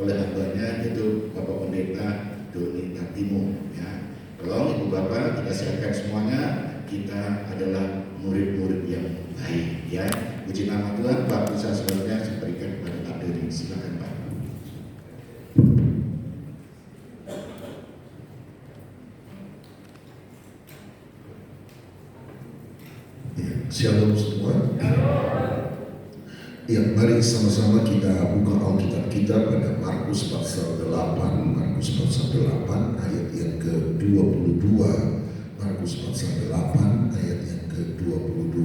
oleh hambanya yaitu Bapak Pendeta Doni Abimo ya. Tolong Ibu Bapak kita siapkan semuanya, kita adalah murid-murid yang baik ya. Puji nama Tuhan. Pak bisa sebenarnya saya berikan kepada Pak Doni, silakan Pak. Shalom semua. Ya, mari sama-sama kita buka Alkitab kita pada Markus pasal 8, Markus pasal 8 ayat yang ke-22. Markus pasal 8 ayat yang ke-22.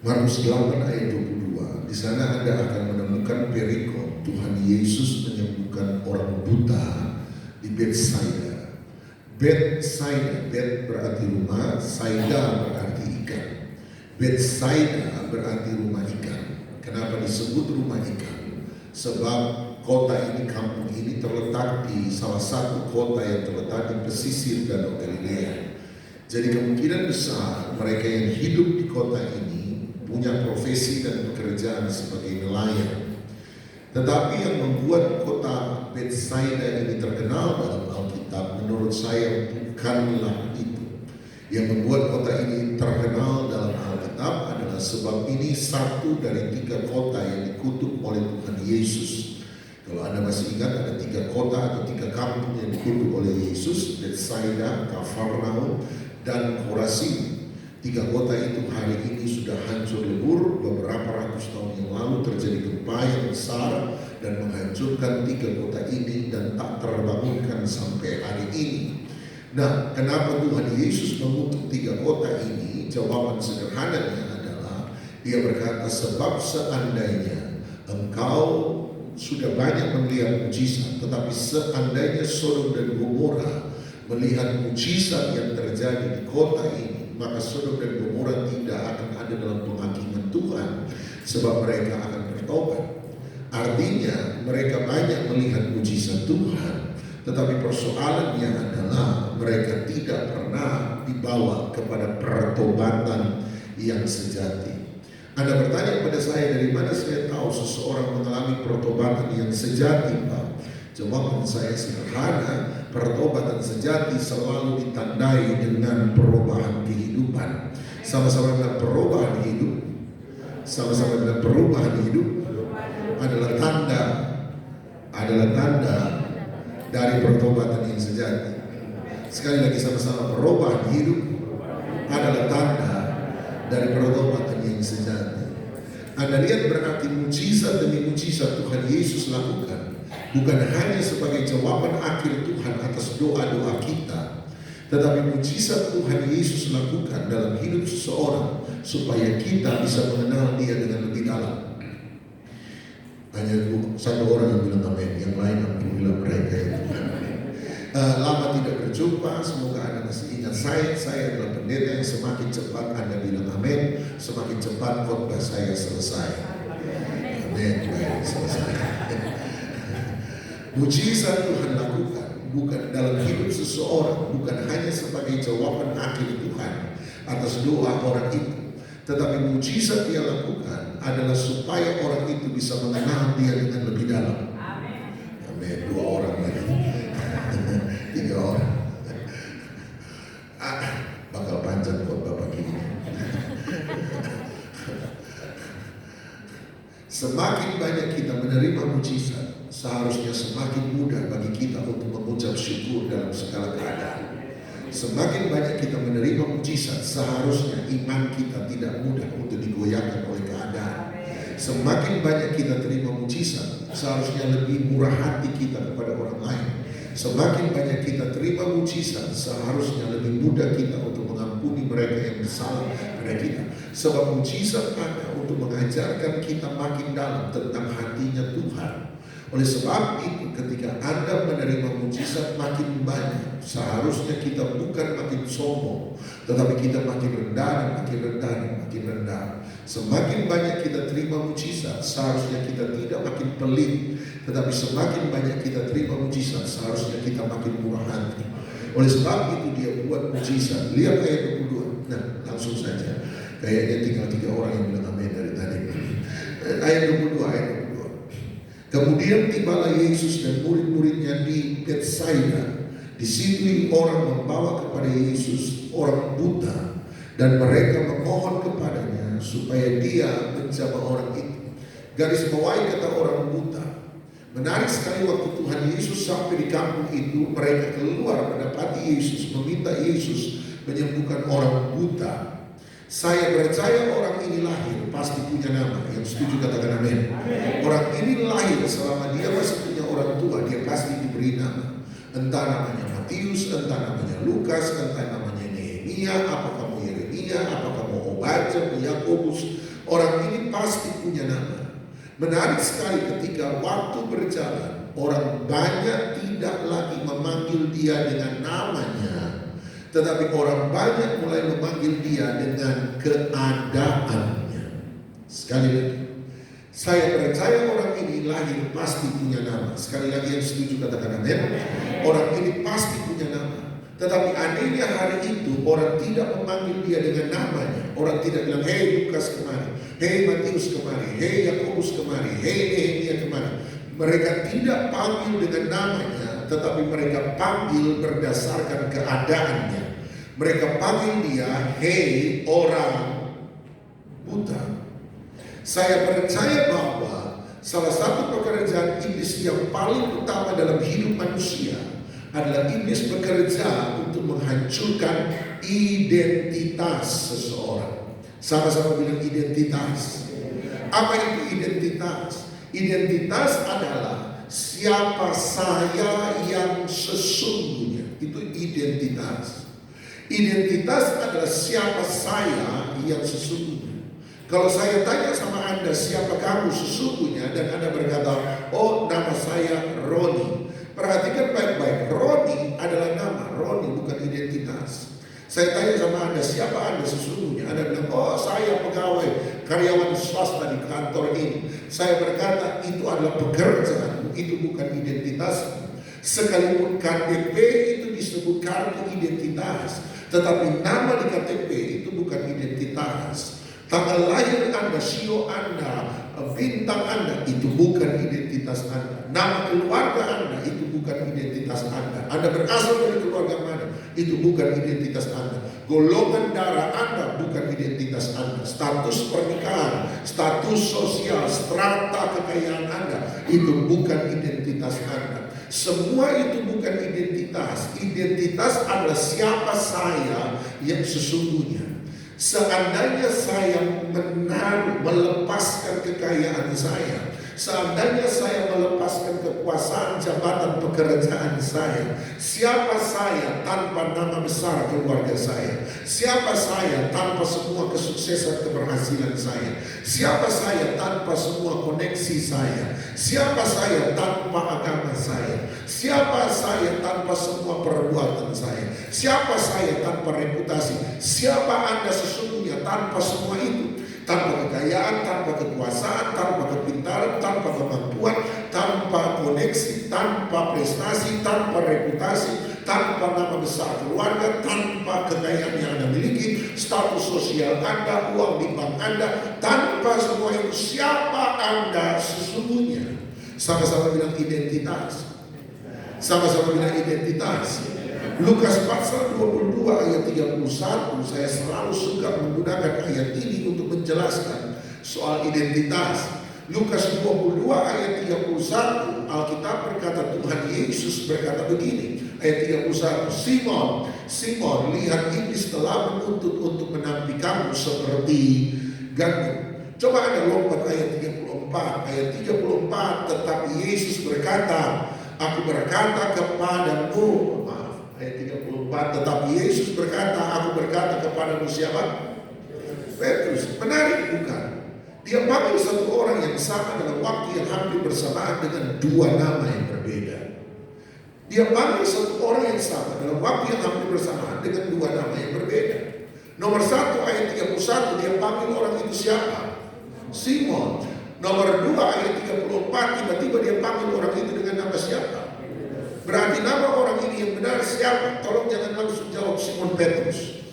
Markus 8 ayat 22. Di sana Anda akan menemukan perikop Tuhan Yesus menyembuhkan orang buta di Betsaida. Betsaida, Bet berarti rumah, Saida berarti ikan. Betsaida berarti rumah ikan. Kenapa disebut rumah ikan? Sebab kota ini, kampung ini terletak di salah satu kota yang terletak di pesisir Danau Galilea. Jadi kemungkinan besar mereka yang hidup di kota ini punya profesi dan pekerjaan sebagai nelayan. Tetapi yang membuat kota Betsaida ini terkenal dalam Alkitab menurut saya bukanlah itu. Yang membuat kota ini terkenal dalam Alkitab adalah sebab ini satu dari 3 kota yang dikutuk oleh Tuhan Yesus. Kalau Anda masih ingat ada 3 kota atau 3 kampung yang dikutuk oleh Yesus, Betsaida, Kafarnaum, dan Korazim. 3 kota itu hari ini sudah hancur lebur. Beberapa ratus tahun yang lalu terjadi gempa yang besar dan menghancurkan 3 kota ini dan tak terbangunkan sampai hari ini. Nah, kenapa Tuhan Yesus mengutuk 3 kota ini? Jawaban sederhananya adalah Dia berkata, sebab seandainya engkau sudah banyak melihat mujizat, tetapi seandainya Sodom dan Gomora melihat mujizat yang terjadi di kota ini, maka Sodom dan Gomora tidak akan ada dalam penghakiman Tuhan, sebab mereka akan bertobat. Artinya mereka banyak melihat mujizat Tuhan, tetapi persoalannya adalah mereka tidak pernah dibawa kepada pertobatan yang sejati. Anda bertanya kepada saya, dari mana saya tahu seseorang mengalami pertobatan yang sejati, Pak? Jawaban saya sederhana, pertobatan sejati selalu ditandai dengan perubahan kehidupan. Sama-sama dengan perubahan hidup, sama-sama dengan perubahan hidup adalah tanda dari pertobatan yang sejati. Sekali lagi, sama-sama, perubahan hidup adalah tanda dari pertobatan yang sejati. Anda lihat berarti mujizat demi mujizat Tuhan Yesus lakukan bukan hanya sebagai jawaban akhir Tuhan atas doa-doa kita, tetapi mujizat Tuhan Yesus lakukan dalam hidup seseorang supaya kita bisa mengenal Dia dengan lebih dalam. Hanya 1 orang yang bilang amin, yang lain alhamdulillah mereka yang bilang amin. Lama tidak berjumpa, semoga Anda masih ingat saya adalah pendeta yang semakin cepat Anda bilang amin, semakin cepat khotbah saya selesai. Amin, baik, selesai. Mujizat Tuhan lakukan bukan dalam hidup seseorang, bukan hanya sebagai jawaban akhir Tuhan atas doa orang itu, tetapi mujizat Dia lakukan adalah supaya orang itu bisa mengenal Dia dengan lebih dalam. Amin. 2 orang lagi, 3 orang. Bakal panjang buat Bapak ini. Semakin banyak kita menerima mujizat, seharusnya semakin mudah bagi kita untuk mengucap syukur dalam segala keadaan. Semakin banyak kita menerima mujizat, seharusnya iman kita tidak mudah untuk digoyahkan oleh keadaan. Semakin banyak kita terima mujizat, seharusnya lebih murah hati kita kepada orang lain. Semakin banyak kita terima mujizat, seharusnya lebih mudah kita untuk mengampuni mereka yang bersalah pada kita. Sebab mujizat ada untuk mengajarkan kita makin dalam tentang hatinya Tuhan. Oleh sebab itu, ketika Anda menerima mujizat makin banyak, seharusnya kita bukan makin sombong, tetapi kita makin rendah dan makin rendah dan makin rendah. Semakin banyak kita terima mujizat, seharusnya kita tidak makin pelit, tetapi semakin banyak kita terima mujizat, seharusnya kita makin murah hati. Oleh sebab itu Dia buat mujizat. Lihat ayat 22. Nah, langsung saja. Kayaknya tinggal 3 orang yang bilang amin dari tadi. Ayat 22, ayat 22. Kemudian tibalah Yesus dan murid-muridnya di Betsaida. Di situ orang membawa kepada Yesus orang buta, dan mereka memohon kepadanya supaya dia menjamah orang itu. Garis bawahi kata orang buta. Menarik sekali, waktu Tuhan Yesus sampai di kampung itu, mereka keluar mendapati Yesus, meminta Yesus menyembuhkan orang buta. Saya percaya orang ini lahir pasti punya nama. Yang setuju katakan amin. Orang ini lahir selama dia masih punya orang tua, dia pasti diberi nama. Entah namanya Matius, entah namanya Lukas, entah namanya Nehemia, apakah mau Yeremia, apakah mau Obadja, Yakobus. Orang ini pasti punya nama. Menarik sekali ketika waktu berjalan, orang banyak tidak lagi memanggil dia dengan namanya, tetapi orang banyak mulai memanggil dia dengan keadaannya. Sekali lagi, saya percaya orang ini lahir pasti punya nama. Sekali lagi yang setuju katakan amin. Orang ini pasti punya nama. Tetapi anehnya hari itu orang tidak memanggil dia dengan namanya. Orang tidak bilang, hei Lukas kemari, hei Matius kemari, hei Yakobus kemari, hei Nehemia kemari. Mereka tidak panggil dengan namanya, tetapi mereka panggil berdasarkan keadaannya. Mereka panggil dia, hei orang buta. Saya percaya bahwa salah satu pekerjaan iblis yang paling utama dalam hidup manusia adalah iblis bekerja untuk menghancurkan identitas seseorang. Sama-sama bilang identitas. Apa itu identitas? Identitas adalah siapa saya yang sesungguhnya. Itu identitas. Identitas adalah siapa saya yang sesungguhnya. Kalau saya tanya sama Anda siapa kamu sesungguhnya, dan Anda berkata, oh nama saya Roni. Perhatikan baik-baik, Roni adalah nama, Roni bukan identitas. Saya tanya sama Anda siapa Anda sesungguhnya, Anda bilang, oh saya pegawai karyawan swasta di kantor ini. Saya berkata itu adalah pekerjaan, itu bukan identitas. Sekalipun KTP itu disebut kartu identitas, tetapi nama di KTP itu bukan identitas. Tanggal lahir Anda, sio Anda, bintang Anda, itu bukan identitas Anda. Nama keluarga Anda, itu bukan identitas Anda. Anda berasal dari keluarga mana, itu bukan identitas Anda. Golongan darah Anda bukan identitas Anda. Status pernikahan, status sosial, strata kekayaan Anda, itu bukan identitas Anda. Semua itu bukan identitas. Identitas adalah siapa saya yang sesungguhnya. Seandainya saya melepaskan kekayaan saya, seandainya saya melepaskan kekuasaan jabatan pekerjaan saya, siapa saya tanpa nama besar keluarga saya? Siapa saya tanpa semua kesuksesan keberhasilan saya? Siapa saya tanpa semua koneksi saya? Siapa saya tanpa agama saya? Siapa saya tanpa semua perbuatan saya? Siapa saya tanpa reputasi? Siapa Anda sesungguhnya tanpa semua itu? Tanpa kekayaan, tanpa kekuasaan, tanpa kepintaran, tanpa kemampuan, tanpa koneksi, tanpa prestasi, tanpa reputasi, tanpa nama besar keluarga, tanpa kekayaan yang Anda miliki, status sosial Anda, uang di bank Anda, tanpa semua itu, siapa Anda sesungguhnya? Sama-sama bilang identitas. Sama-sama bilang identitas. Lukas pasal 22 ayat 31, saya selalu suka menggunakan ayat ini untuk menjelaskan soal identitas. Lukas 22 ayat 31, Alkitab berkata, Tuhan Yesus berkata begini, ayat 31, Simon, Simon, lihat iblis telah menuntut untuk menampi kamu seperti gandum. Coba Anda lompat ayat 34, ayat 34, tetapi Yesus berkata, aku berkata kepadamu, ayat 34, tetapi Yesus berkata, aku berkata kepadamu siapa? Petrus. Menarik bukan? Dia panggil satu orang yang sama dalam waktu yang hampir bersamaan dengan dua nama yang berbeda. Dia panggil satu orang yang sama dalam waktu yang hampir bersamaan dengan dua nama yang berbeda. Nomor 1 ayat 31 dia panggil orang itu siapa? Simon. Nomor 2 ayat 34 tiba-tiba dia panggil orang itu dengan nama siapa? Berarti nama orang ini yang benar siapa? Tolong jangan langsung jawab Simon Petrus.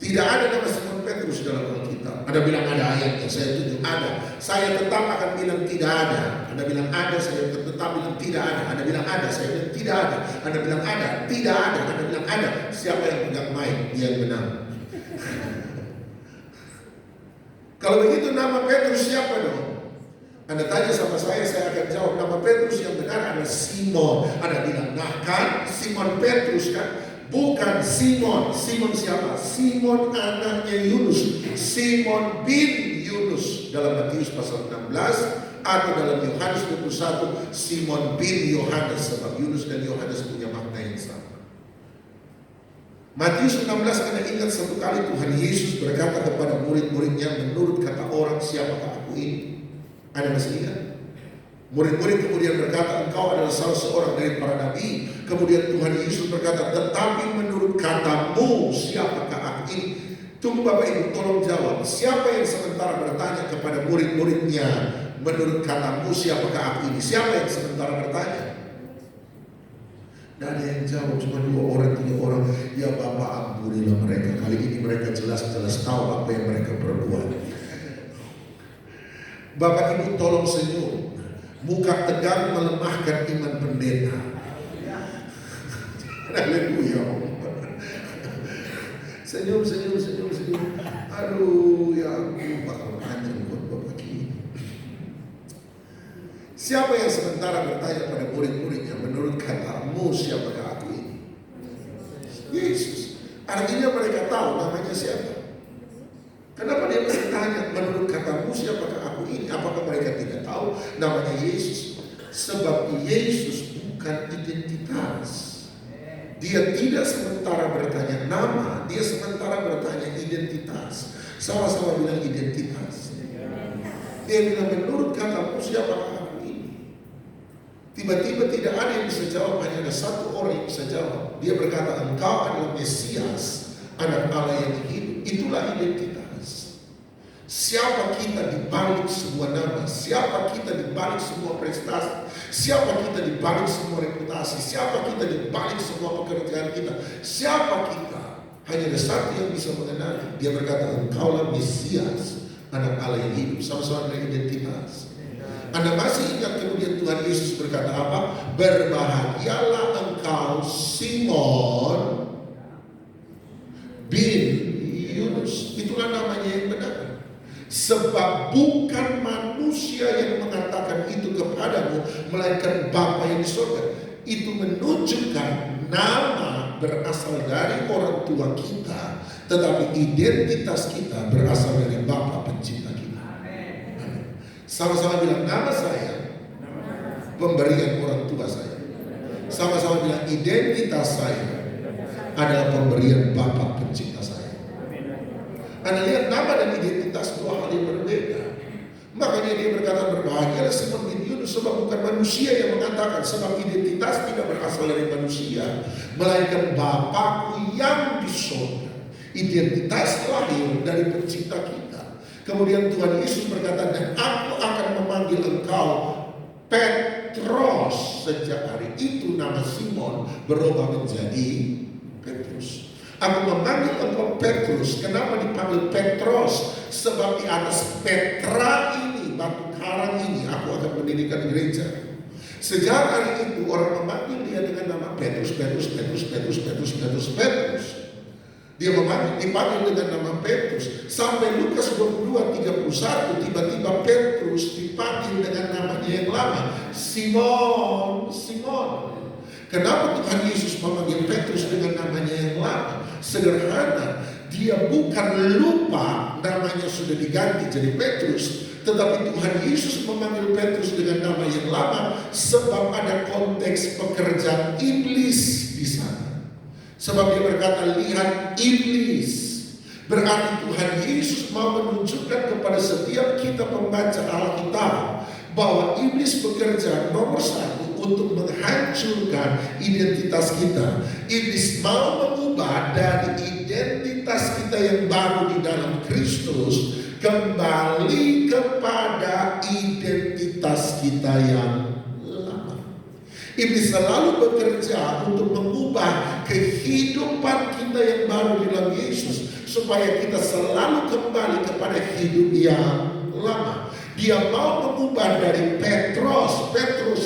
Tidak ada nama Simon Petrus dalam Alkitab. Ada bilang ada ayatnya. Saya tunjuk ada. Saya tetap akan bilang tidak ada. Anda bilang ada, saya tetap bilang tidak ada. Anda bilang ada, saya bilang tidak ada. Anda bilang ada, tidak ada. Anda bilang ada. Siapa yang pegang mic? Dia yang menang. Kalau begitu nama Petrus siapa dong? Anda tanya sama saya akan jawab. Nama Petrus yang benar adalah Simon. Anda bilang, nah kan Simon Petrus kan? Bukan Simon. Simon siapa? Simon anaknya Yunus. Simon bin Yunus. Dalam Matius pasal 16 atau dalam Yohanes 21, Simon bin Yohanes. Sebab Yunus dan Yohanes punya makna yang sama. Matius 16, Anda ingat satu kali Tuhan Yesus berkata kepada murid-muridnya, menurut kata orang siapakah aku ini? Anda masih ingat? Murid-murid kemudian berkata, engkau adalah salah seorang dari para nabi. Kemudian Tuhan Yesus berkata, tetapi menurut katamu siapakah aku ini? Tunggu Bapak Ibu, tolong jawab. Siapa yang sementara bertanya kepada murid-muridnya, menurut katamu siapakah aku ini? Siapa yang sementara bertanya? Dan ada yang jawab, cuma 2 orang, 3 orang. Ya Bapak, ampunilah mereka. Kali ini mereka jelas-jelas tahu apa yang mereka perbuat. Bapak Ibu tolong senyum. Muka tegang melemahkan iman pendeta. Haleluya. Senyum. Aduh, ya ampun, bakal panjang buat Bapak ini. Siapa yang sementara bertanya pada murid-muridnya, menurut katamu siapakah aku ini? Yesus. Artinya mereka tahu namanya siapa. Kenapa dia bertanya, menurut katamu siapakah aku ini? Apakah mereka tidak tahu namanya Yesus? Sebab Yesus bukan identitas. Dia tidak sementara bertanya nama, dia sementara bertanya identitas. Sama-sama bilang identitas. Dia bilang, menurut katamu siapakah aku ini? Tiba-tiba tidak ada yang bisa jawab, hanya ada satu orang yang bisa jawab. Dia berkata, engkau adalah Mesias, anak Allah yang hidup. Itulah identitas. Siapa kita di balik semua nama? Siapa kita di balik semua prestasi? Siapa kita di balik semua reputasi? Siapa kita di balik semua pekerjaan kita? Siapa kita? Hanya ada satu yang bisa mengenali. Dia berkata, engkaulah Mesias, anak Allah yang hidup. Sama-sama dengan identitas. Anda masih ingat kemudian Tuhan Yesus berkata apa? Berbahagialah engkau Simon bin Yunus. Itulah namanya yang benar. Sebab bukan manusia yang mengatakan itu kepadamu, melainkan Bapa yang di surga. Itu menunjukkan nama berasal dari orang tua kita, tetapi identitas kita berasal dari Bapa pencipta kita. Sama-sama bilang, nama saya pemberian orang tua saya. Sama-sama bilang, identitas saya adalah pemberian Bapa pencipta saya. Anda lihat, nama dan identitas 2 hal yang berbeda. Makanya dia berkata, berbahagialah Simon bin Yunus, sebab bukan manusia yang mengatakan, sebab identitas tidak berasal dari manusia, melainkan Bapakku yang di surga. Identitas lahir dari pencipta kita. Kemudian Tuhan Yesus berkata, dan aku akan memanggil engkau Petros. Sejak hari itu nama Simon berubah menjadi Petrus. Aku memanggil engkau Petrus. Kenapa dipanggil Petros? Sebab di atas Petra ini, batu karang ini, aku akan mendirikan gereja. Sejak hari itu orang memanggil dia dengan nama Petrus. Dia dipanggil dengan nama Petrus. Sampai Lukas 22:31, tiba-tiba Petrus dipanggil dengan namanya yang lama, Simon. Kenapa Tuhan Yesus memanggil Petrus dengan namanya yang lama? Sederhana, dia bukan lupa namanya sudah diganti jadi Petrus, tetapi Tuhan Yesus memanggil Petrus dengan nama yang lama sebab ada konteks pekerjaan iblis di sana. Sebab dia berkata, lihat iblis. Berarti Tuhan Yesus mau menunjukkan kepada setiap kita pembaca Alkitab bahwa iblis bekerja nomor 1 untuk menghancurkan identitas kita. Iblis mau mengubah dari identitas kita yang baru di dalam Kristus kembali kepada identitas kita yang lama. Iblis selalu bekerja untuk mengubah kehidupan kita yang baru di dalam Yesus supaya kita selalu kembali kepada hidup yang lama. Dia mau mengubah dari Petrus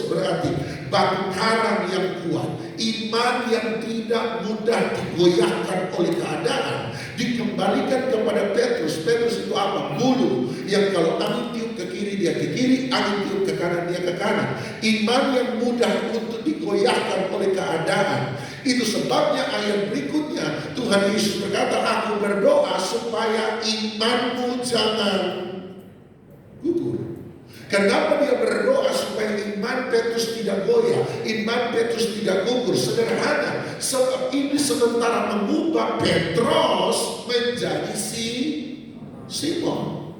berarti batu karang yang kuat, iman yang tidak mudah digoyahkan oleh keadaan, dikembalikan kepada Petrus. Petrus itu apa? Bulu yang kalau angin tiup ke kiri dia ke kiri, angin tiup ke kanan dia ke kanan. Iman yang mudah untuk digoyahkan oleh keadaan. Itu sebabnya ayat berikutnya Tuhan Yesus berkata, aku berdoa supaya imanmu jangan gugur. Kenapa dia berdoa supaya iman Petrus tidak goyah, iman Petrus tidak gugur? Sederhana, sebab ini sementara mengubah Petrus menjadi Simon.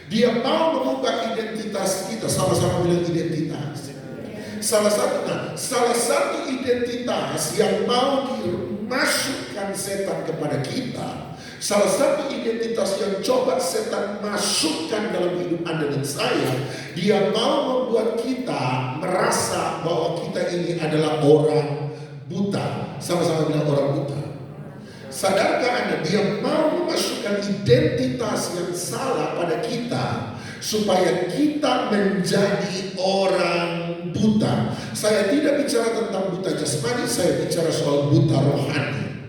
Dia mau mengubah identitas kita. Sama-sama bilang identitas. Salah satu identitas yang mau dimasukkan setan kepada kita, salah satu identitas yang coba setan masukkan dalam hidup Anda dan saya, dia mau membuat kita merasa bahwa kita ini adalah orang buta. Sama-sama bilang orang buta. Sadarkah Anda, dia mau memasukkan identitas yang salah pada kita supaya kita menjadi orang buta. Saya tidak bicara tentang buta jasmani, saya bicara soal buta rohani.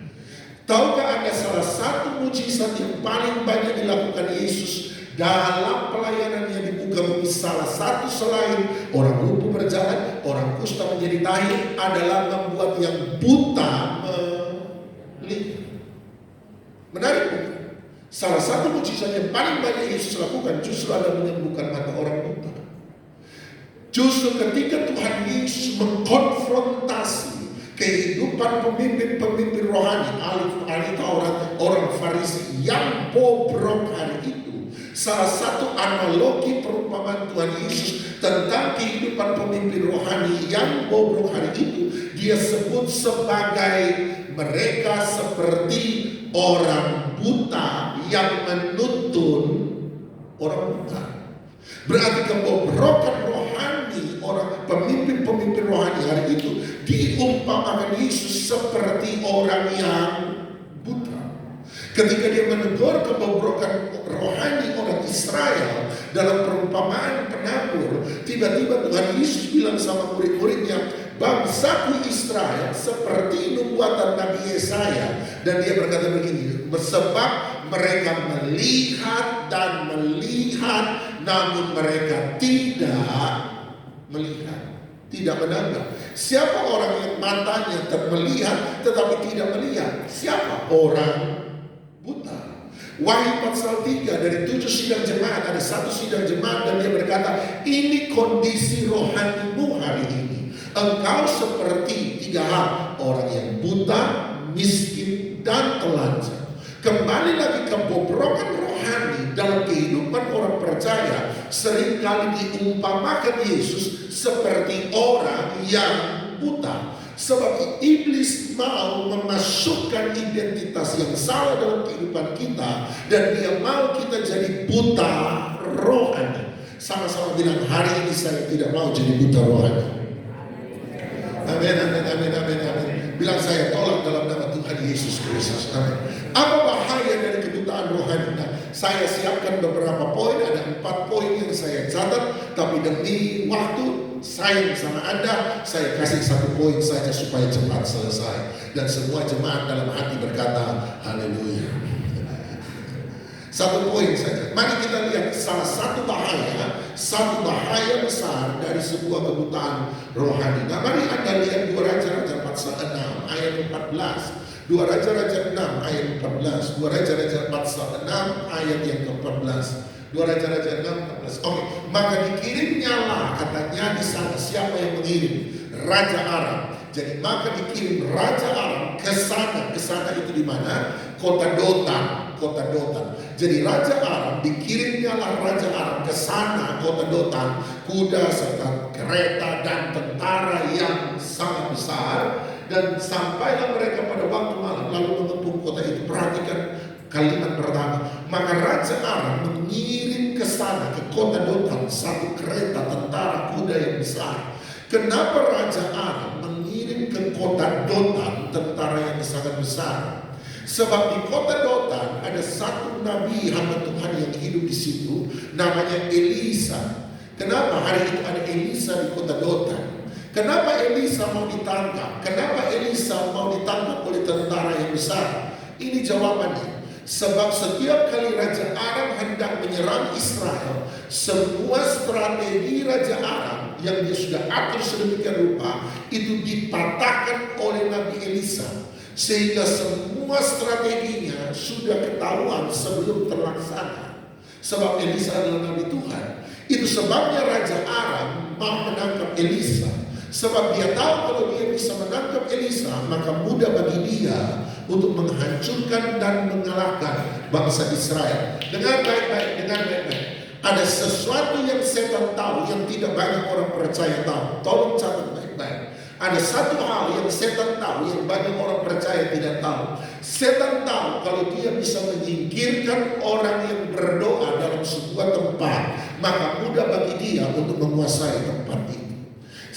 Tahukah Anda salah satu mujizat yang paling banyak dilakukan Yesus dalam pelayanannya di muka bumi, salah satu selain orang lumpuh berjalan, orang kusta menjadi tahir, adalah membuat yang buta melihat. Menarik bukan? Salah satu mujizat yang paling banyak Yesus lakukan justru adalah menyembuhkan mata orang buta. Justru ketika Tuhan Yesus mengkonfrontasi kehidupan pemimpin-pemimpin rohani, ahli Taurat, orang Farisi yang bobrok hari itu, salah satu analogi perumpamaan Tuhan Yesus tentang kehidupan pemimpin rohani yang bobrok hari itu, dia sebut sebagai mereka seperti orang buta yang menuntun orang buta. Berarti kebobrokan rohani orang pemimpin-pemimpin rohani hari itu diumpamakan Yesus seperti orang yang buta. Ketika dia menegur kebobrokan rohani orang Israel dalam perumpamaan penabur, tiba-tiba Tuhan Yesus bilang sama murid-muridnya, bangsaku Israel seperti nubuatan Nabi Yesaya. Dan dia berkata begini, sebab mereka melihat dan melihat, namun mereka tidak melihat, tidak menangkap. Siapa orang yang matanya melihat tetapi tidak melihat? Siapa? Orang buta. Wahyu pasal 3 dari 7 sidang jemaat, ada satu sidang jemaat dan dia berkata, ini kondisi rohanimu hari ini. Engkau seperti 3 hal, orang yang buta, miskin, dan telanjang. Kembali lagi kebobrokan rohani dalam kehidupan orang percaya seringkali diumpamakan Yesus seperti orang yang buta. Sebab iblis mau memasukkan identitas yang salah dalam kehidupan kita, dan dia mau kita jadi buta rohani. Sama-sama bilang, hari ini saya tidak mau jadi buta rohani. Amin, amin, amin, amin, amin. Bilang, saya tolak dalam nama Tuhan Yesus Kristus. Amin. Apa bahaya dari kebutaan rohani? Nah, saya siapkan beberapa poin, ada 4 poin yang saya catat, tapi demi waktu sayang sama Anda, saya kasih 1 poin saja supaya cepat selesai. Dan semua jemaat dalam hati berkata, haleluya. 1 poin saja. Mari kita lihat salah satu bahaya besar dari sebuah kebutaan rohani. Nah, mari Anda lihat 2 Raja-Raja pasal 6 ayat 14. 2 Raja-Raja 6 ayat 14. 2 Raja-Raja pasal 6 ayat yang ke-14. 2 Raja-Raja 6 14. Oke, maka dikirimnyalah, katanya di sana siapa yang mengirim? Raja Aram. Jadi maka dikirim Raja Aram ke sana. Ke sana itu di mana? Kota Dotan. Jadi Raja Aram, dikirimnyalah Raja Aram ke sana, kota Dotan, kuda serta kereta dan tentara yang sangat besar, dan sampailah mereka pada waktu malam lalu mengepung kota itu. Perhatikan kalimat pertama, maka Raja Aram mengirim ke sana, ke kota Dotan, 1 kereta tentara kuda yang besar. Kenapa Raja Aram mengirim ke kota Dotan tentara yang sangat besar? Sebab di kota Dotan ada ada satu nabi hamba Tuhan yang hidup di situ, namanya Elisa. Kenapa hari itu ada Elisa di kota Dothan? Kenapa Elisa mau ditangkap? Kenapa Elisa mau ditangkap oleh tentara yang besar? Ini jawabannya. Sebab setiap kali Raja Aram hendak menyerang Israel, semua strategi Raja Aram yang dia sudah atur sedemikian rupa itu dipatahkan oleh Nabi Elisa, sehingga semua strateginya sudah ketahuan sebelum terlaksana. Sebab Elisa adalah Nabi Tuhan. Itu sebabnya Raja Aram mau menangkap Elisa. Sebab dia tahu kalau dia bisa menangkap Elisa, maka mudah bagi dia untuk menghancurkan dan mengalahkan bangsa Israel. Dengar baik-baik, dengar baik-baik. Ada sesuatu yang setan tahu yang tidak banyak orang percaya tahu. Tolong catat baik-baik. Ada satu hal yang setan tahu yang banyak orang percaya tidak tahu. Setan tahu kalau dia bisa menyingkirkan orang yang berdoa dalam sebuah tempat, maka mudah bagi dia untuk menguasai tempat itu.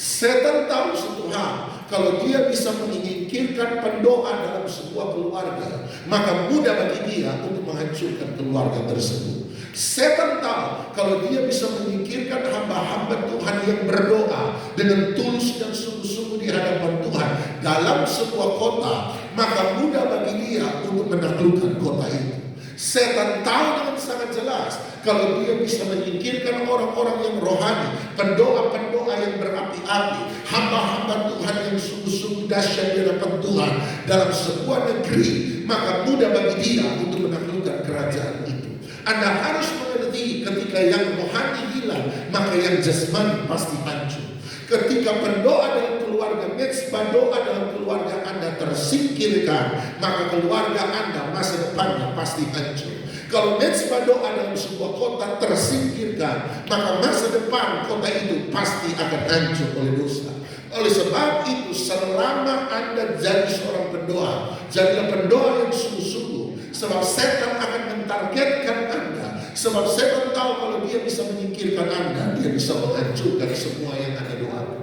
Setan tahu satu hal, kalau dia bisa menyingkirkan pendoa dalam sebuah keluarga, maka mudah bagi dia untuk menghancurkan keluarga tersebut. Setan tahu kalau dia bisa menyingkirkan hamba-hamba Tuhan yang berdoa dengan tulus dan sungguh-sungguh di hadapan Tuhan dalam sebuah kota, maka mudah bagi dia untuk menaklukkan kota itu. Setan tahu dengan sangat jelas kalau dia bisa menyingkirkan orang-orang yang rohani, pendoa-pendoa yang berapi-api, hamba-hamba Tuhan yang sungguh-sungguh dahsyat di hadapan Tuhan dalam sebuah negeri, maka mudah bagi dia untuk menaklukkan kerajaan itu. Anda harus mengerti, ketika yang rohani hilang, maka yang jasmani pasti hancur. Ketika pendoa dalam keluarga, mezbah doa dalam keluarga Anda tersingkirkan, maka keluarga Anda masa depannya pasti hancur. Kalau mezbah doa dalam sebuah kota tersingkirkan, maka masa depan kota itu pasti akan hancur oleh dosa. Oleh sebab itu, selama Anda jadi seorang pendoa, jadilah pendoa yang sungguh-sungguh. Sebab setan akan mentargetkan Anda. Sebab setan tahu kalau dia bisa menyingkirkan Anda, dia bisa menghancurkan semua yang Anda doakan.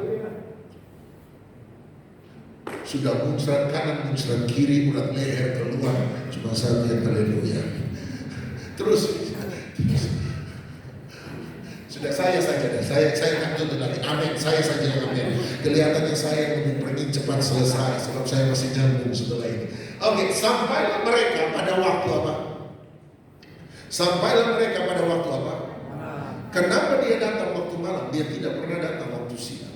Sudah muncrat kanan, muncrat kiri, urat leher keluar, cuma satu yang haleluya. Terus sudah saya saja, saya akan tutup lagi. Amin, saya saja yang amin. Kelihatannya saya ingin pergi cepat selesai, sebab saya masih nyambung setelah ini. Oke, sampailah mereka pada waktu apa? Sampailah mereka pada waktu apa? Kenapa dia datang waktu malam? Dia tidak pernah datang waktu siang.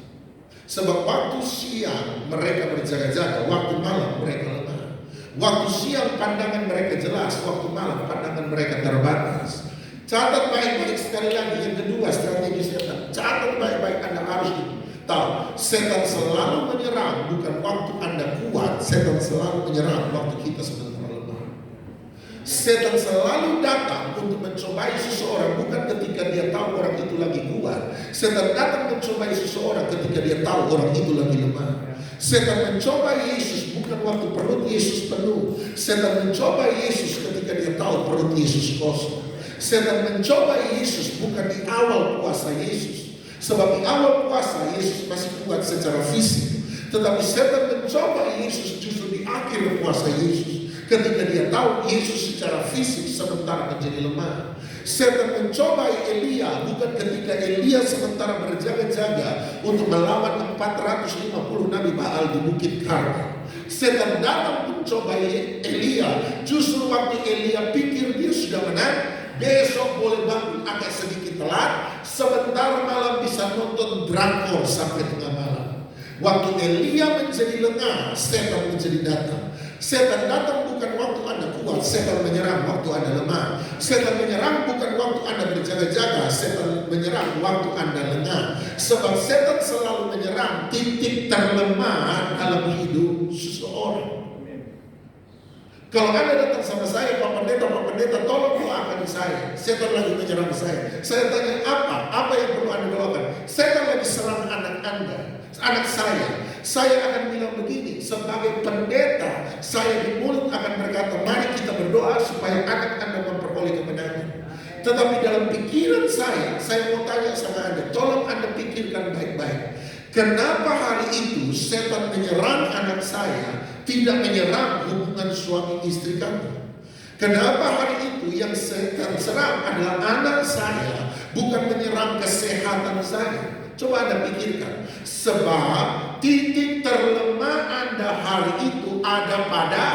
Sebab waktu siang mereka berjaga-jaga, waktu malam mereka lemah. Waktu siang pandangan mereka jelas, waktu malam pandangan mereka terbatas. Catat baik-baik sekali lagi. Yang kedua, strategi setan. Catat baik-baik, Anda harus tahu. Setan selalu menyerang bukan waktu Anda kuat. Setan selalu menyerang waktu kita sebentar lemah. Setan selalu datang untuk mencobai seseorang bukan ketika dia tahu orang itu lagi kuat. Setan datang mencobai seseorang ketika dia tahu orang itu lagi lemah. Setan mencoba Yesus bukan waktu perut Yesus penuh. Setan mencoba Yesus ketika dia tahu perut Yesus kosong. Setan mencoba Yesus bukan di awal puasa Yesus. Sebab di awal puasa Yesus masih kuat secara fisik. Tetapi setan mencoba Yesus justru di akhir puasa Yesus, ketika dia tahu Yesus secara fisik sementara menjadi lemah. Setan mencoba Elia bukan ketika Elia sementara berjaga-jaga untuk melawan 450 Nabi Baal di Bukit Karmel. Setan datang mencoba Elia justru waktu Elia pikir dia sudah menang. Besok boleh bangun agak sedikit telat, sebentar malam bisa nonton drakor sampai tengah malam. Waktu Elia menjadi lengah, setan menjadi datang. Setan datang bukan waktu Anda kuat, setan menyerang waktu Anda lemah. Setan menyerang bukan waktu Anda berjaga-jaga, setan menyerang waktu Anda lengah. Sebab setan selalu menyerang titik terlemah dalam hidup seseorang. Kalau Anda datang sama saya, Pak Pendeta, tolong doakan saya. Setan lagi menyerang saya. Saya tanya apa yang perlu Anda doakan? Setan lagi serang anak Anda, anak saya. Saya akan bilang begini, sebagai pendeta, saya di mulut akan berkata, mari kita berdoa supaya anak Anda memperoleh kemenangan. Tetapi dalam pikiran saya mau tanya sama Anda, tolong Anda pikirkan baik-baik. Kenapa hari itu setan menyerang anak saya, tidak menyerang hubungan suami istri kamu? Kenapa hari itu yang setan serang adalah anak saya, bukan menyerang kesehatan saya? Coba Anda pikirkan. Sebab titik terlemah Anda hari itu ada pada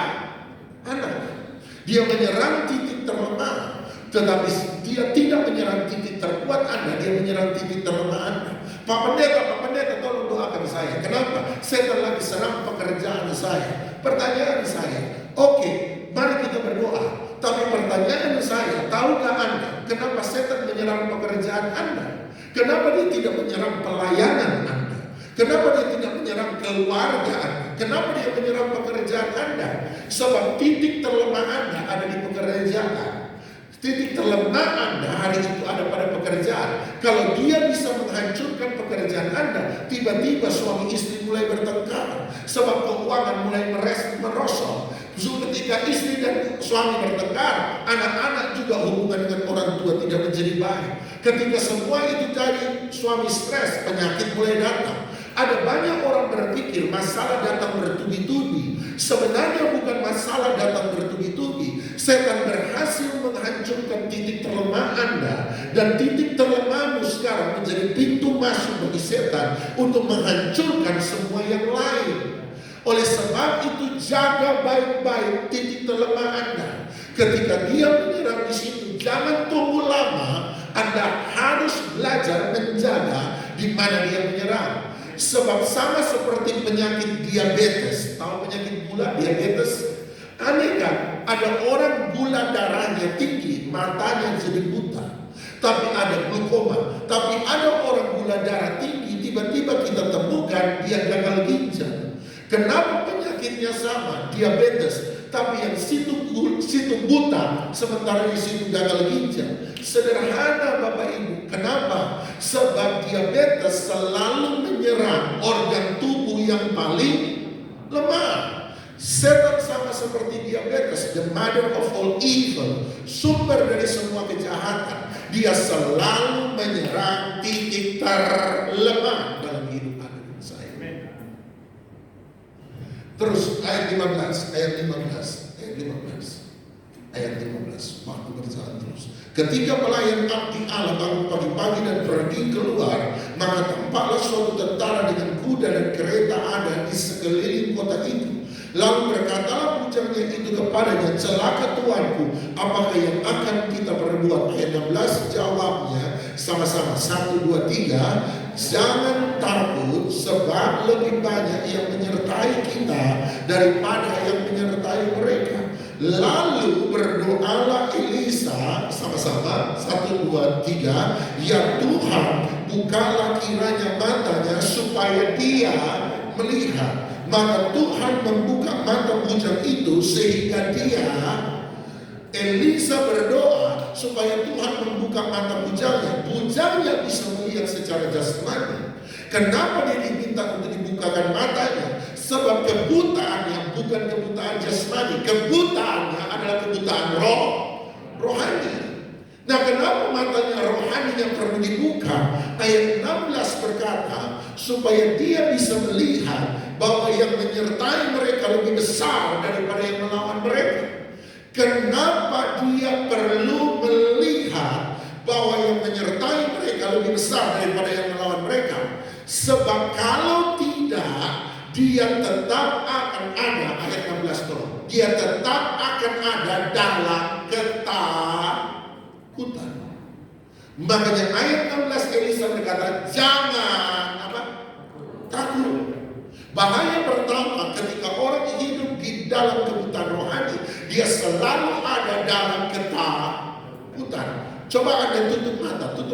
anak. Dia menyerang titik terlemah, tetapi dia tidak menyerang titik terkuat Anda, dia menyerang titik terlemah Anda. Pak Pendeta, tolong doakan saya. Kenapa? Setan lagi serang pekerjaan saya. Pertanyaan saya, oke, mari kita berdoa. Tapi pertanyaan saya, tahukah Anda kenapa setan menyerang pekerjaan Anda? Kenapa dia tidak menyerang pelayanan Anda? Kenapa dia tidak menyerang keluarga Anda? Kenapa dia menyerang pekerjaan Anda? Sebab titik terlemah Anda ada di pekerjaan. Titik terlemah Anda hari itu ada pada pekerjaan. Kalau dia bisa menghancurkan pekerjaan Anda, tiba-tiba suami istri mulai bertengkar. Sebab keuangan mulai merosot. Ketika istri dan suami bertengkar, anak-anak juga hubungan dengan orang tua tidak menjadi baik. Ketika semua itu jadi suami stres, penyakit mulai datang. Ada banyak orang berpikir masalah datang bertubi-tubi. Sebenarnya bukan masalah datang bertubi-tubi. Setan berhasil menghancurkan titik terlemah Anda. Dan titik terlemahmu sekarang menjadi pintu masuk bagi setan untuk menghancurkan semua yang lain. Oleh sebab itu jaga baik-baik titik terlemah Anda. Ketika dia menyerang di situ, jangan tunggu lama. Anda harus belajar menjaga di mana dia menyerang. Sebab sama seperti penyakit diabetes. Tahu penyakit gula, diabetes? Aneh kan? Ada orang gula darahnya tinggi, matanya jadi buta. Tapi ada glukoma. Tapi ada orang gula darah tinggi, tiba-tiba kita temukan dia gagal ginjal. Kenapa penyakitnya sama? Diabetes. Tapi yang situ buta, sementara di situ gagal ginjal. Sederhana Bapak Ibu. Kenapa? Sebab diabetes selalu menyerang organ tubuh yang paling lemah. Setan sama seperti diabetes, the mother of all evil, sumber dari semua kejahatan. Dia selalu menyerang titik terlemah dalam hidup anak saya. Terus ayat 15. Waktu berjalan terus. Ketika pelayan abdi Allah bangun pagi-pagi dan pergi keluar, maka tampaklah suatu tentara dengan kuda dan kereta ada di sekeliling kota itu. Lalu berkatalah bujangnya itu kepadanya, celaka tuanku, apakah yang akan kita perbuat? Ayat 16 jawabnya sama-sama 1, 2, 3. Jangan takut, sebab lebih banyak yang menyertai kita daripada yang menyertai mereka. Lalu berdoalah Elisa sama-sama 1, 2, 3. Ya Tuhan, bukalah kiranya matanya supaya dia melihat. Maka Tuhan membuka mata bujang itu sehingga Elisa berdoa supaya Tuhan membuka mata bujangnya. Bujangnya bisa melihat secara jasmani. Kenapa dia diminta untuk dibukakan matanya? Sebab kebutaannya bukan kebutaan jasmani. Kebutaannya adalah kebutaan rohani. Nah, kenapa matanya rohani yang perlu dibuka? Ayat 16 berkata, supaya dia bisa melihat bahwa yang menyertai mereka lebih besar daripada yang melawan mereka. Kenapa dia perlu melihat bahwa yang menyertai mereka lebih besar daripada yang melawan mereka? Sebab kalau tidak, dia tetap akan ada, ayat 16 tuh, dia tetap akan ada dalam ketakutan. Makanya ayat 16 Elisa berkata, jangan takut. Bahaya pertama ketika orang hidup di dalam kebutaan rohani, dia selalu ada dalam ketakutan. Coba Anda tutup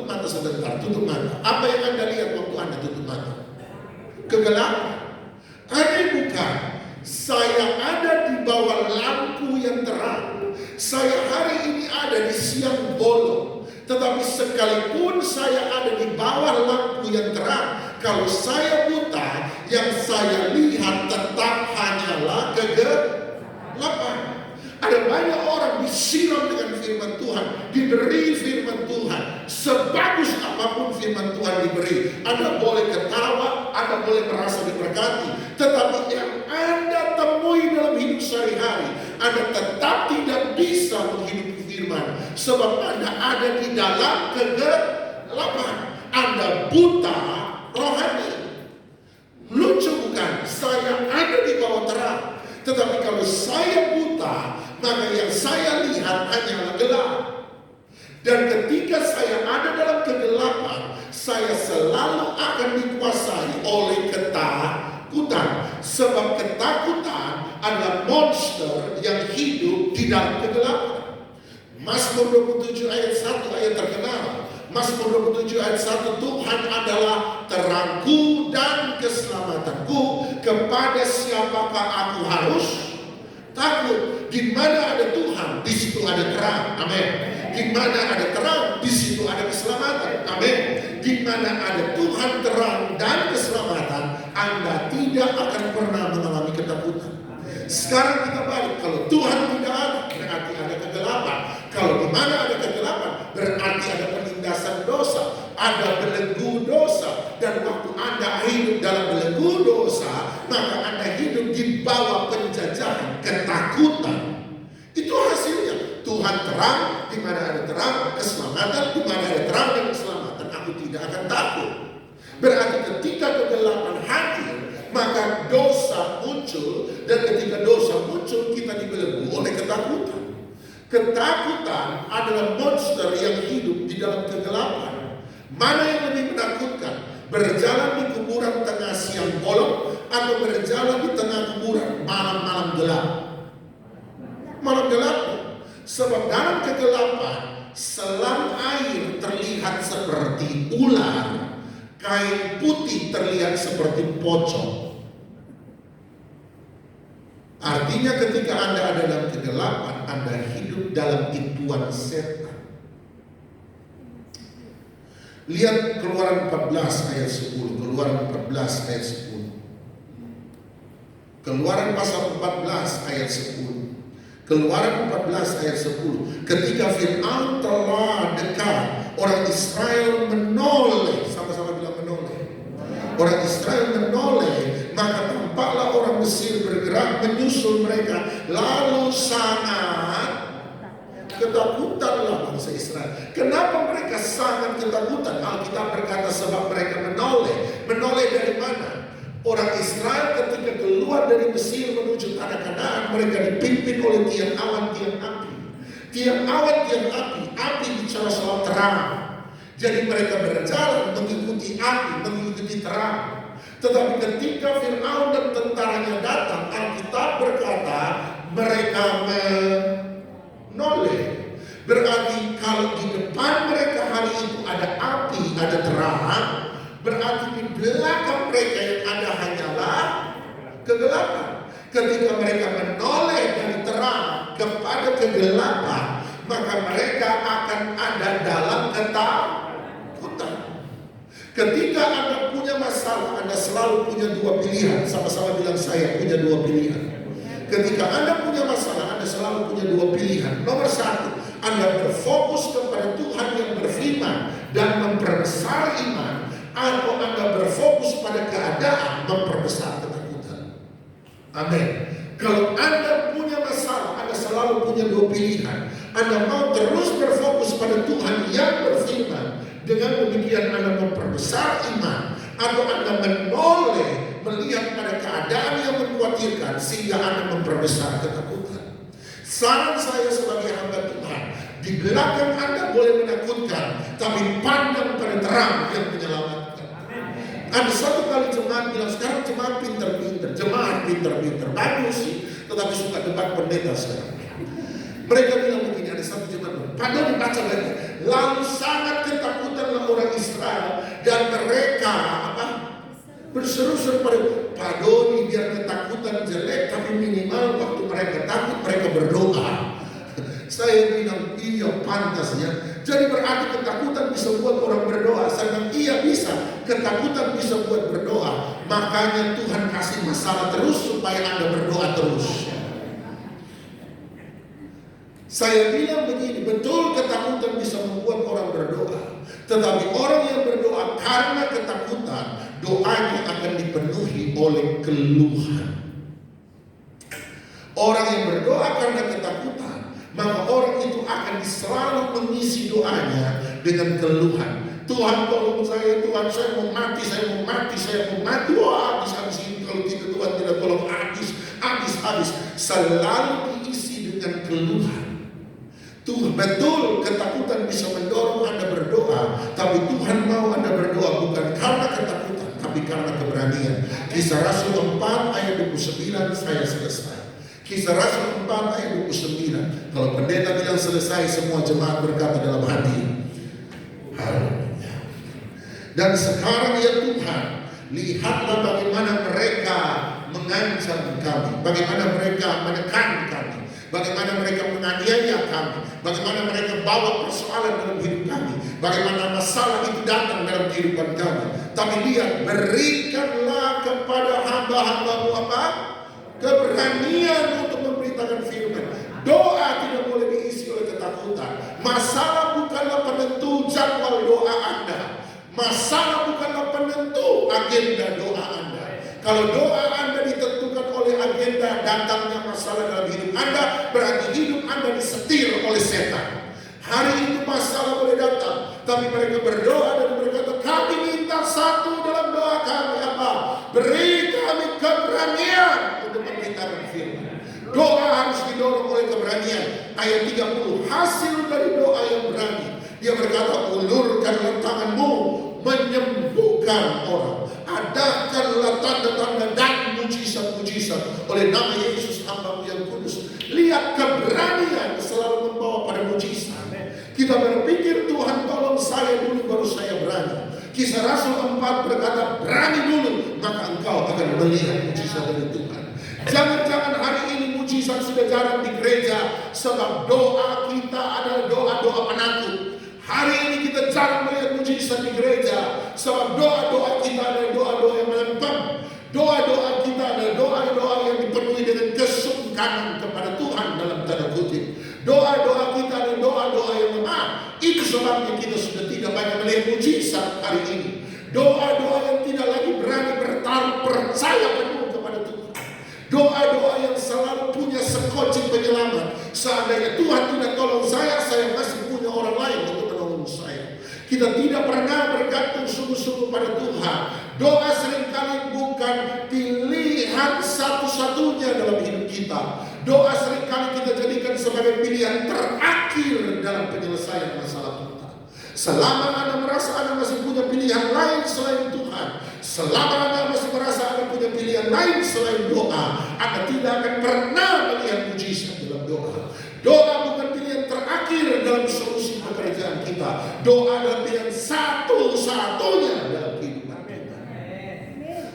mata sebentar, tutup mata. Apa yang Anda lihat waktu Anda tutup mata? Kegelapan. Ada bukan? Saya ada di bawah lampu yang terang. Saya hari ini ada di siang bolong. Tetapi sekalipun saya ada di bawah lampu yang terang, kalau saya buta, yang saya lihat tetap hanyalah kegelapan. Ada banyak orang disiram dengan firman Tuhan, diberi firman Tuhan. Sebagus apapun firman Tuhan diberi, Anda boleh ketawa, Anda boleh merasa diberkati. Tetapi yang Anda temui dalam hidup sehari-hari, Anda tetap tidak bisa bisa menghidupi firman, sebab Anda ada di dalam kegelapan. Anda buta rohani. Lucu bukan? Saya ada di bawah terang. Tetapi kalau saya buta, maka yang saya lihat hanyalah gelap. Dan ketika saya ada dalam kegelapan, saya selalu akan dikuasai oleh ketakutan. Sebab ketakutan adalah monster yang hidup di dalam kegelapan. Mazmur 27 ayat 1 ayat terkenal. Mazmur 27 ayat 1, Tuhan adalah terangku dan keselamatanku. Kepada siapakah aku harus takut? Di mana ada Tuhan, di situ ada terang. Amin. Di mana ada terang, di situ ada keselamatan. Amin. Di mana ada Tuhan terang dan keselamatan, Anda tidak akan pernah mengalami ketakutan. Sekarang kita balik, kalau Tuhan tidak ada, berarti ada kegelapan. Kalau di mana ada kegelapan, berarti ada penindasan dosa, ada belenggu dosa. Dan waktu Anda hidup dalam belenggu dosa, maka Anda hidup di bawah penjajahan ketakutan. Itu hasilnya. Tuhan terang, di mana ada terang, keselamatan, di mana ada terang dan keselamatan, aku tidak akan takut. Berarti ketika kegelapan hadir, maka dosa muncul, dan ketika dosa muncul, kita dibelenggu oleh ketakutan. Ketakutan adalah monster yang hidup di dalam kegelapan. Mana yang lebih menakutkan? Berjalan di kuburan tengah siang bolong, atau berjalan di tengah kuburan malam-malam gelap? Malam gelap. Sebab dalam kegelapan, selang air terlihat seperti ular, kain putih terlihat seperti pocong. Artinya ketika Anda ada dalam kegelapan, Anda hidup dalam tipuan setan. Lihat Keluaran 14 ayat 10. Keluaran 14 ayat 10. Keluaran pasal 14 ayat 10. Keluaran 14 ayat 10. Ketika Fir'aun telah dekat, orang Israel menoleh. Sama-sama bilang menoleh. Orang Israel menoleh, maka tampaklah orang Mesir bergerak menyusul mereka. Lalu sangat ketakutanlah bangsa Israel. Kenapa mereka sangat ketakutan? Alkitab berkata sebab mereka menoleh. Menoleh dari mana? Orang Israel ketika keluar dari Mesir menuju tanah Kanaan, mereka dipimpin oleh tiang awan, tiang api. Tiang awan, tiang api. Api bicara soal terang. Jadi mereka berjalan mengikuti api, mengikuti terang. Tetapi ketika Fir'aun dan tentaranya datang, Alkitab berkata mereka menoleh. Berarti kalau di depan mereka hari itu ada api, ada terang, berarti di belakang mereka yang ada hanyalah kegelapan. Ketika mereka menoleh dari terang kepada kegelapan, maka mereka akan ada dalam ketakutan. Ketika Anda punya masalah, Anda selalu punya dua pilihan. Sama-sama bilang saya punya dua pilihan. Ketika Anda punya masalah, Anda selalu punya dua pilihan. Nomor satu, Anda berfokus kepada Tuhan yang berfirman dan memperbesar iman, atau Anda berfokus pada keadaan memperbesar ketakutan. Amin. Kalau Anda punya masalah, Anda selalu punya dua pilihan. Anda mau terus berfokus pada Tuhan yang berfirman, dengan demikian Anda memperbesar iman, atau Anda menoleh melihat pada keadaan yang mengkhawatirkan sehingga Anda memperbesar ketakutan. Saran saya sebagai hamba Tuhan, di belakang Anda boleh menakutkan, tapi pandang pada terang yang menyelamatkan. Ada satu kali jemaat bilang, sekarang jemaat pinter-pinter, jemaat pinter-pinter, bagus sih, tetapi suka debat pendeta sekarang. Mereka bilang begini, ada satu jemaat, padahal dibaca lagi, lalu sangat ketakutanlah orang Israel dan mereka berseru-seru pada Pak Doni, biar ketakutan jelek, tapi minimal waktu mereka takut mereka berdoa. Saya bilang iya pantasnya. Jadi berarti ketakutan bisa buat orang berdoa. Saya bilang iya bisa. Ketakutan bisa buat berdoa. Makanya Tuhan kasih masalah terus supaya Anda berdoa terus. Saya bilang begini, betul ketakutan bisa membuat orang berdoa. Tetapi orang yang berdoa karena ketakutan, doanya akan dipenuhi oleh keluhan. Orang yang berdoa karena ketakutan, maka orang itu akan selalu mengisi doanya dengan keluhan. Tuhan tolong saya, Tuhan saya mau mati, saya mau mati, saya mau mati. Wah, habis ini kalau tidak, Tuhan tidak tolong, habis. Selalu diisi dengan keluhan. Tuhan, betul ketakutan bisa mendorong Anda berdoa, tapi Tuhan mau Anda berdoa bukan karena ketakutan, tapi karena keberanian. Kisah Rasul 4 ayat 29 saya selesai. Kisah Rasul 4 ayat 29. Kalau pendeta bilang selesai, semua jemaat berkata dalam hati, haleluya. Dan sekarang ya Tuhan, lihatlah bagaimana mereka mengancam kami, bagaimana mereka menekan kami, bagaimana mereka menganiaya kami, bagaimana mereka bawa persoalan dalam hidup kami, bagaimana masalah itu datang dalam kehidupan kami. Tapi lihat, berikanlah kepada hamba-hambamu apa? Keberanian untuk memberitakan firman. Doa tidak boleh diisi oleh ketakutan. Masalah bukanlah penentu jadwal doa Anda. Masalah bukanlah penentu agenda doa Anda. Kalau doa Anda ditentukan oleh agenda datangnya masalah dalam hidup Anda, berarti hidup Anda disetir oleh setan. Hari itu masalah boleh datang, tapi mereka berdoa dan berkata, kami minta satu dalam doa kami apa? Beri kami keberanian untuk memberitakan firman. Doa harus didorong oleh keberanian. Ayat 30, hasil dari doa yang berani. Dia berkata, ulurkanlah tanganmu menyembuhkan orang. Adakanlah tanda-tanda dan mujizat-mujizat oleh nama Yesus hamba-Mu yang kudus. Lihat, keberanian selalu membawa pada mujizat. Kita berpikir Tuhan tolong saya dulu baru saya berani. Kisah Rasul 4 berkata, berani dulu maka engkau akan melihat mujizat dari Tuhan. Jangan-jangan hari ini mujizat sudah jarang di gereja sebab doa kita adalah doa-doa penakut. Hari ini kita jarang melihat mujizat di gereja sebab doa-doa kita adalah doa-doa yang menentang. Doa-doa kita adalah doa-doa yang dipenuhi dengan kesungkanan kepada Tuhan dalam tanda kutip. Doa-doa kita adalah doa-doa yang lemah. Itu sebabnya kita sudah tidak banyak melihat mujizat hari ini. Doa-doa yang tidak lagi berani bertaruh percaya penuh kepada Tuhan. Doa-doa yang selalu punya sekocik penyelamat. Seandainya Tuhan tidak tolong saya masih punya orang lain untuk menolong saya. Kita tidak pernah bergantung sungguh-sungguh pada Tuhan. Doa seringkali bukan pilihan satu-satunya dalam hidup kita. Doa seringkali kita jadikan sebagai pilihan terakhir dalam penyelesaian masalah kita. Selama Anda merasa Anda masih punya pilihan lain selain Tuhan, selama Anda masih merasa Anda punya pilihan lain selain doa, Anda tidak akan pernah melihat mujizat dalam doa. Doa bukan pilihan terakhir dalam solusi pekerjaan kita. Doa adalah pilihan satu-satunya dalam kehidupan kita.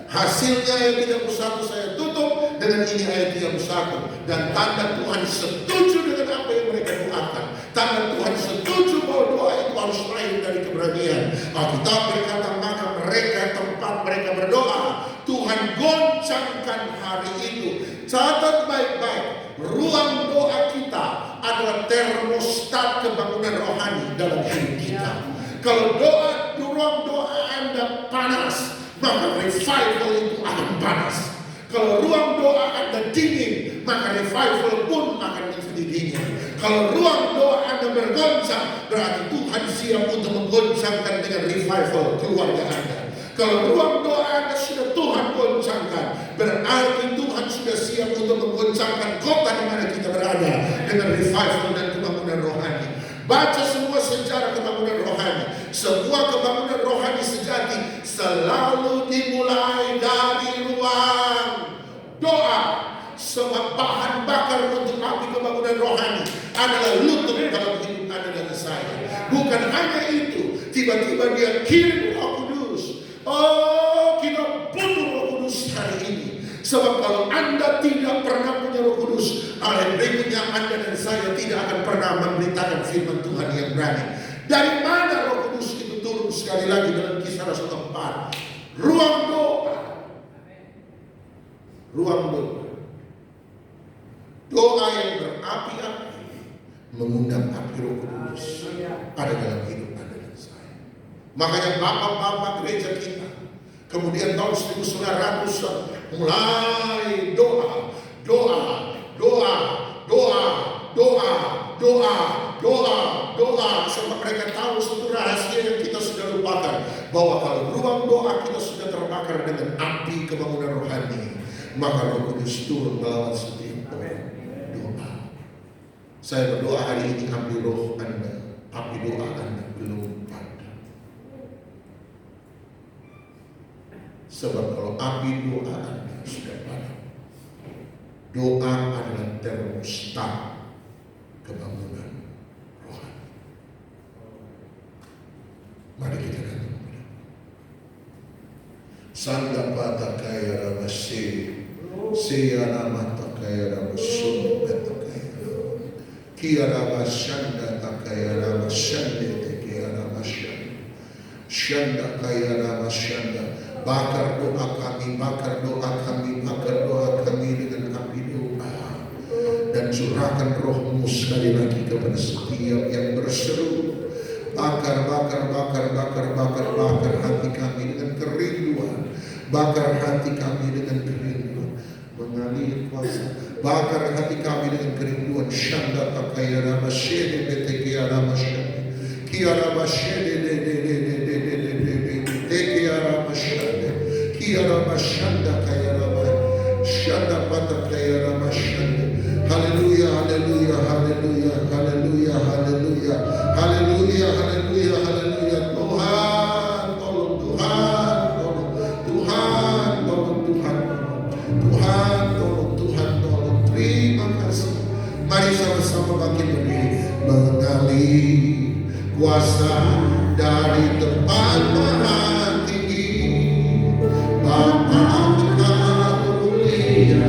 Hasilnya ayat 31 saya tutup dengan ini ayat 31. Dan tanda Tuhan setuju dengan apa yang mereka doakan. Tanda Tuhan setuju bahwa doa itu harus lahir dari keberanian. Alkitab berkata, maka mereka tempat mereka berdoa, Tuhan goncangkan hari itu. Catat baik-baik. Ruang doa kita adalah termostat kebangunan rohani dalam hidup kita. Kalau ruang doa Anda panas, maka revival itu akan panas. Kalau ruang doa Anda dingin, maka revival pun akan menjadi dingin. Kalau ruang doa Anda bergoncang, berarti Tuhan siap untuk menggoncangkan dengan revival keluarga Anda. Kalau ruang doa Anda sudah Tuhan goncangkan, berarti Tuhan sudah siap untuk menggoncangkan kota di mana kita berada dengan revival dan kebangunan rohani. Baca semua sejarah kebangunan rohani. Sebuah kebangunan rohani sejati selalu dimulai dari ruang doa. Sebab bahan bakar untuk api kebangunan rohani adalah lutut dalam hidup Anda dan saya. Bukan hanya itu, tiba-tiba dia kirim Roh Kudus. Oh, kita butuh Roh Kudus hari ini. Sebab kalau Anda tidak pernah punya Roh Kudus, oleh berikutnya Anda dan saya tidak akan pernah memberitakan firman Tuhan yang berani. Dari mana Roh Kudus itu turun sekali lagi dalam Kisah Rasul 4? Ruang doa. Ruang doa. Doa yang berapi-api mengundang api Roh Kudus ada dalam hidup Anda dan saya. Makanya bapak-bapak gereja kita kemudian tahun 1900 mulai doa, doa, doa, doa, doa, kebangunan rohani, maka Roh Kudus turun melawat setiap orang. Doa. Saya berdoa hari ini api roh Anda, api doa Anda belum padam. Sebab kalau api doa Anda sudah padam, doa adalah termostat kebangunan rohani. Mari kita datang. Sanda pata kaya ramase, seya nama takaya ramasun betakaya, kia ramashanda takaya ramashande tekaya ramashanda, shanda kaya ramashanda. Bakar doa kami, bakar doa kami, bakar doa kami dengan api doa, dan curahkan rohmu sekali lagi kepada setiap yang berseru. Bakar, bakar, bakar, bakar, bakar, bakar hati kami dengan kerinduan. Bakar hati kami dengan kerinduan. Mengalir kuasa. Bakar hati kami dengan kerinduan. Shanda takaya rama shede betekia rama shede. Kia rama shede de de de de de de de de de de tekia rama shede. Kia rama shanda kaya rama shanda pata kaya rama shede. Haleluya, haleluya, haleluya, haleluya, haleluya, haleluya, haleluya, haleluya. Tuhan, tolong, Tuhan, tolong, Tuhan, tolong, Tuhan, tolong, Tuhan, tolong, Tuhan, tolong. Terima kasih. Mari sama-sama bangkit berdiri, mengalir kuasa dari tempat maha tinggi. Bapa Engkau mulia.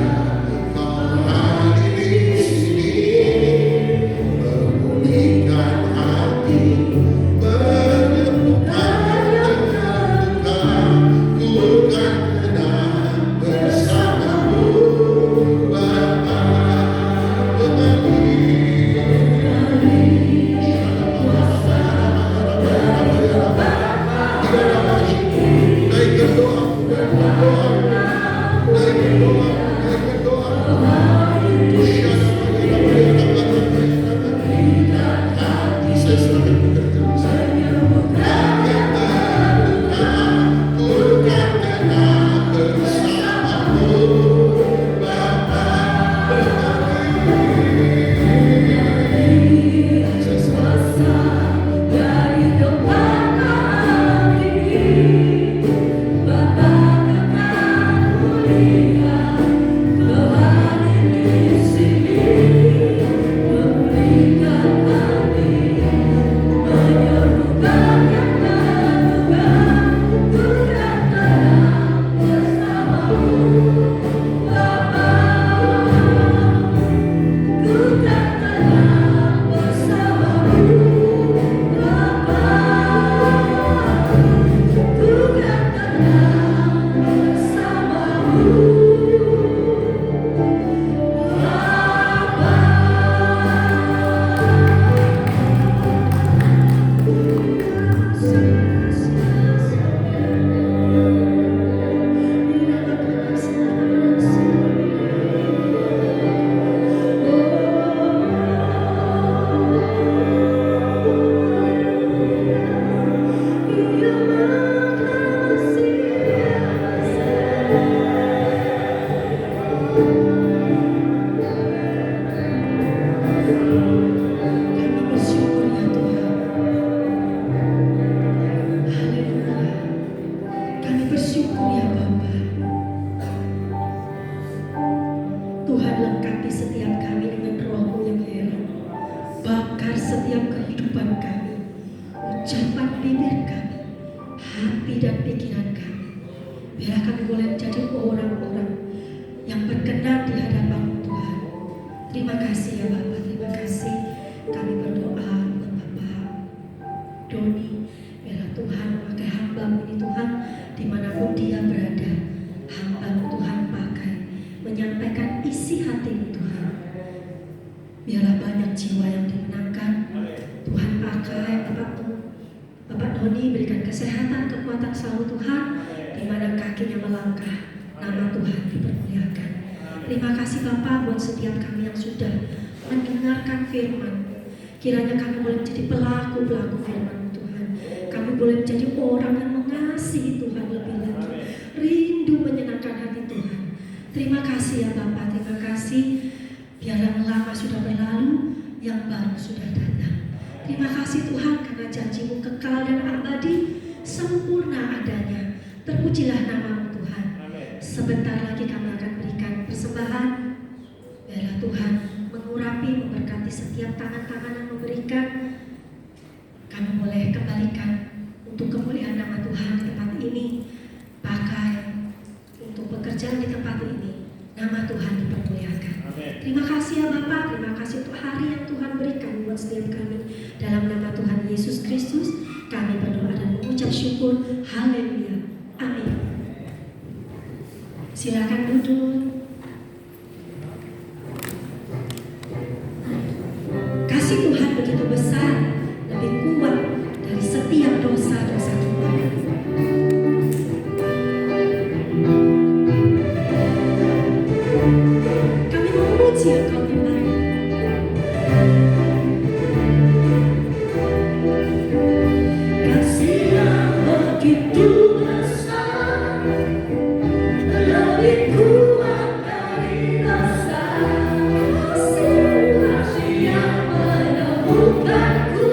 Kiranya kami boleh menjadi pelaku-pelaku firman Tuhan. Kami boleh menjadi orang yang mengasihi Tuhan lebih lagi. Rindu menyenangkan Terima kasih ya Bapak, terima kasih. Biar yang lama sudah berlalu, yang baru sudah datang. Terima kasih Tuhan karena janji-Mu kekal dan abadi, sempurna adanya. Terpujilah nama-Mu Tuhan. Sebentar lagi kami akan berikan persembahan. Biarlah Tuhan mengurapi, memberkati setiap tangan-tangan yang memberikan. Kami boleh kembalikan untuk kemuliaan nama Tuhan di tempat ini. Pakai untuk pekerjaan di tempat ini. Nama Tuhan dipermuliakan. Terima kasih ya Bapak, terima kasih untuk hari yang Tuhan berikan buat setiap kami. Dalam nama Tuhan Yesus Kristus, kami berdoa dan mengucap syukur. Haleluya. Amin. Silakan duduk. Kasih Tuhan begitu besar, lebih kuat dari setiap dosa-dosa kita. Kami memuji Engkau Tuhan. Kasih yang begitu besar, lebih kuat dari dosa. Kasih yang menemukanku,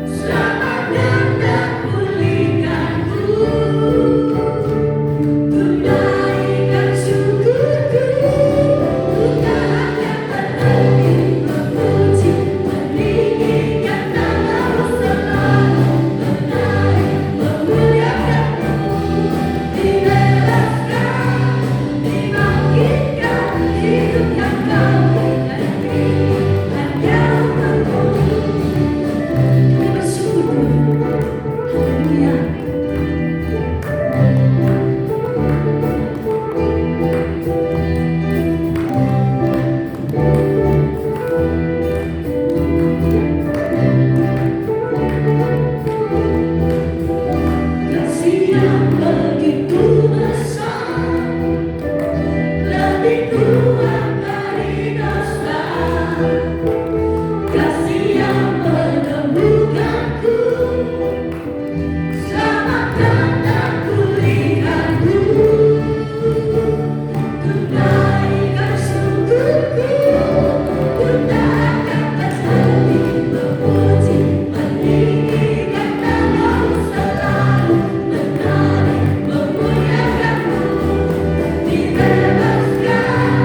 selamatkan dan pulihkanku. Tunaikan syukurku, ku tak akan berhenti memuji, meninggikan nama-Mu selalu, menarik, memuliakan-Mu, dibebaskan, dibangkitkan, hidup yang Kau berikan ini hanya untukmu. Kami bersyukur Tuhan. Haleluya. Kasih yang begitu besar, lebih kuat dari dosa. Kasih yang menemukanku, selamatkan dan pulihkanku. Tunaikan syukurku, ku tak akan berhenti memuji, meninggikan nama-Mu selalu, menarik, memuliakan-Mu, dibebaskan,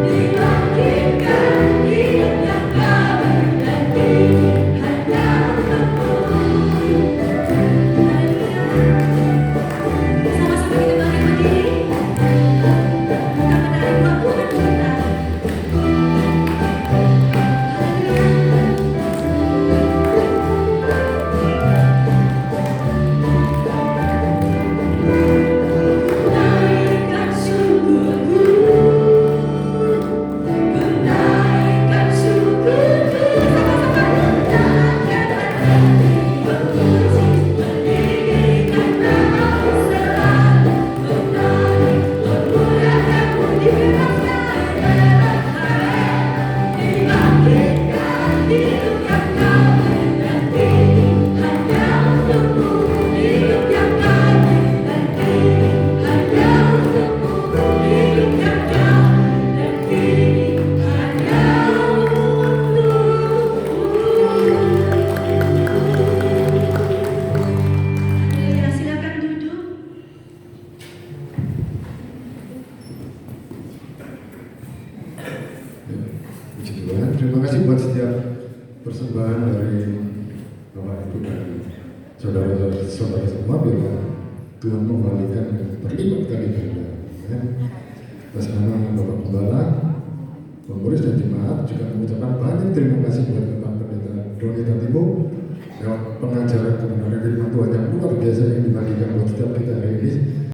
dibangkitkan, hidup yang Kau berikan ini hanya untukmu. Haleluya. Sama-sama kita bangkit berdiri. Kita menarik buat Tuhan kita. Tunaikan syukurku, tunaikan syukurku, takkan berhenti memuji, meninggikan nama-Mu selalu, menarik, memuliakan-Mu, dibebaskan, dibangkitkan, hidup yang Kau berikan ini hanya untukmu, hidup yang Kau berikan ini hanya untukmu, hidup yang Kau berikan ini hanya untukmu. Haleluya, silakan duduk. Puji Tuhan. Terima kasih buat setiap persembahan dari Bapak Ibu dan saudara-saudara semua. Biar Tuhan mengembalikan berlipat kali ganda. Ya. Atas nama Bapak Gembala, pengurus dan jemaat juga mengucapkan banyak terima kasih buat Bapak Pendeta Doni Tatibo lewat pengajaran kebenaran firman Tuhan yang luar biasa yang dibagikan buat setiap kita hari ini.